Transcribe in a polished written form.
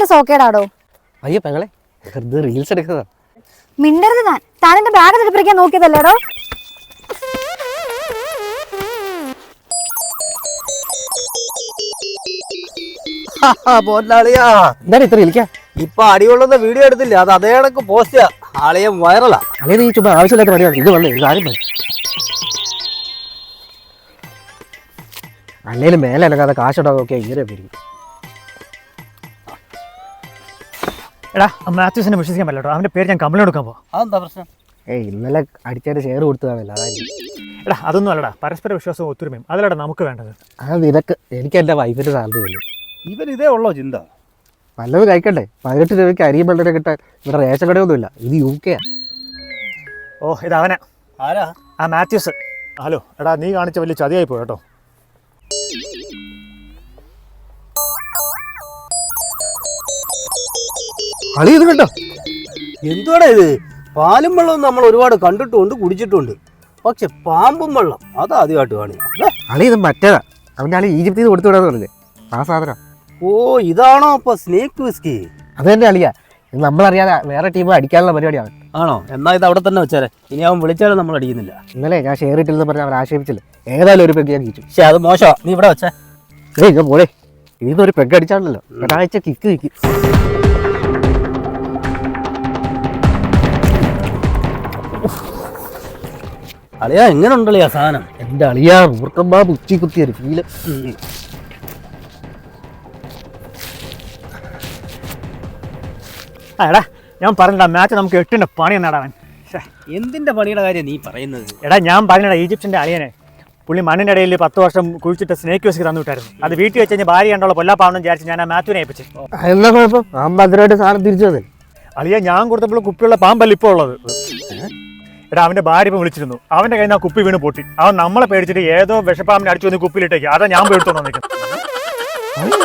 എന്തിന്റെ സോക്കേടാടോ? അയ്യോ പെങ്ങളെ, വെറുതെ റീൽസ് എടുക്കുന്നതാ. മിണ്ടരുത്. താൻ എന്റെ ബാഗ് തെറ്റിപ്പിടിക്കാൻ നോക്കിയതല്ലേടോ? പോലാളിയാ, എന്താണ് ഇത്ര വിളിക്കാ? ഇപ്പൊ അടികൊള്ളുന്ന വീഡിയോ എടുത്തില്ല, അത് അതേ കണക്ക് പോസ്റ്റ് ആളിയെ വൈറലാ. അല്ലേ നീ ചുമ്മാ ആവശ്യമില്ലാത്ത പണിയാണ് ഇത് വന്നേ. ഇത് ആരും അല്ലേലും മേലെ അനക്കാതെ കാശുണ്ടാകും ഒക്കെ ഇങ്ങനെ വരും. എടാ, മാത്യൂസിനെ വിശ്വസിക്കാൻ പറ്റില്ല. അവന്റെ പേര് ഞാൻ കംപ്ലൈന്റ് കൊടുക്കാൻ പോവാം. അതെന്താ പ്രശ്നം? ഇന്നലെ അടിച്ചായിട്ട് ഷെയർ കൊടുത്തതാണല്ലോ, അതായിരിക്കും. എടാ, അതൊന്നും അല്ലടാ, പരസ്പര വിശ്വാസവും ഒത്തൊരുമയും അതല്ലടാ നമുക്ക് വേണ്ടത്. അത് നിനക്ക്, എനിക്ക് എൻ്റെ വൈഫിൻ്റെ സാലറി ഉള്ളൂ. ഇവൻ ഇതേ ഉള്ളോ ചിന്ത? നല്ലത് കഴിക്കണ്ടേ? 18 രൂപയ്ക്ക് അരിയും വെള്ളരെ കിട്ടാൻ ഇവിടെ റേഷൻ കടയൊന്നുമില്ല. ഇത് UK. ഓ, ഇത് അവനാ. ആരാ? ആ മാത്യൂസ്. ഹലോ എടാ, നീ കാണിച്ച വലിയ ചതിയായി പോയി കേട്ടോ. കളി ഇത് കണ്ടോ? എന്തുവാടാ ഇത്? പാലും വെള്ളവും നമ്മൾ ഒരുപാട് കണ്ടിട്ടുണ്ട്, കുടിച്ചിട്ടുണ്ട്. പക്ഷെ പാമ്പും വെള്ളം അത് ആദ്യമായിട്ട് കാണുക. കളി ഇത് മറ്റേതാ. അവൻ്റെ ആളി ഈജിപ്തിൽ നിന്ന് കൊടുത്തു വിടാന്ന് പറഞ്ഞില്ലേ, ആ സാധനം. ഓ, ഇതാണോ അപ്പൊ സ്നേക്ക് വിസ്കി? അത് തന്നെ അളിയാ. ഇത് നമ്മളറിയാതെ വേറെ ടീം അടിക്കാനുള്ള പരിപാടിയാണ്. ആണോ? എന്നാ ഇത് അവിടെ തന്നെ വെച്ചാലേ. ഇനി അവൻ വിളിച്ചാലും നമ്മൾ അടിക്കുന്നില്ല. ഇന്നലെ ഞാൻ ഷെയർ ഇട്ടില്ലെന്ന് പറഞ്ഞാൽ അവർ ആക്ഷേപിച്ചില്ല. ഏതായാലും ഒരു പെഗ് ഞാൻ കിച്ചു. പക്ഷെ അത് മോശമാ. നീ ഇവിടെ വെച്ചേ. ഞാൻ മോളെ, ഇതൊരു പെഗ് അടിച്ചാണല്ലോ ഒരാഴ്ച കിക്ക് കിക്കും. അളിയാ, എങ്ങനെ ഉണ്ടല്ലോ സാധനം? എൻ്റെ അളിയാ, ഊർക്കമ്മാ ഉച്ചി കുത്തിയൊരു ഫീല്. ആ എടാ, ഞാൻ പറഞ്ഞില്ല മാച്ച് നമുക്ക് 8ന്റെ പണി നേടാവൻ. എന്തിന്റെ പണിയുടെ കാര്യം നീ പറയുന്നത്? എടാ, ഞാൻ പറഞ്ഞിടാ, ഈജിപ്തിന്റെ അളിയനെ പുള്ളി മണ്ണിൻ്റെ ഇടയിൽ 10 വർഷം കുഴിച്ചിട്ട് സ്നേക്ക് വിസ്കി തന്നു വിട്ടായിരുന്നു. അത് വീട്ടിൽ വെച്ച് കഴിഞ്ഞാൽ ഭാര്യ കണ്ടുള്ള കൊല്ലാപ്പാവണം വിചാരിച്ച് ഞാൻ ആ മാത്യുവിനെ ഏൽപ്പിച്ചു. എന്നാ കുഴപ്പം? ആ ഭദ്രമായിട്ട് സാധനം തിരിച്ചു വന്നേ. അളിയ, ഞാൻ കൊടുത്തപ്പോൾ കുപ്പിയുള്ള പാമ്പല്ല ഇപ്പോൾ ഉള്ളത്. എടാ, അവന്റെ ഭാര്യ ഇപ്പം വിളിച്ചിരുന്നു. അവന്റെ കയ്യിൽ നിന്ന് ആ കുപ്പി വീണ് പൊട്ടി. അവൻ നമ്മളെ പേടിച്ചിട്ട് ഏതോ വിഷപ്പാമ്പിനെ അടിച്ചു വന്ന് കുപ്പിയിലിട്ടേക്ക്. അതാ ഞാൻ പേടിത്തോന്നു നിൽക്കുന്നത്.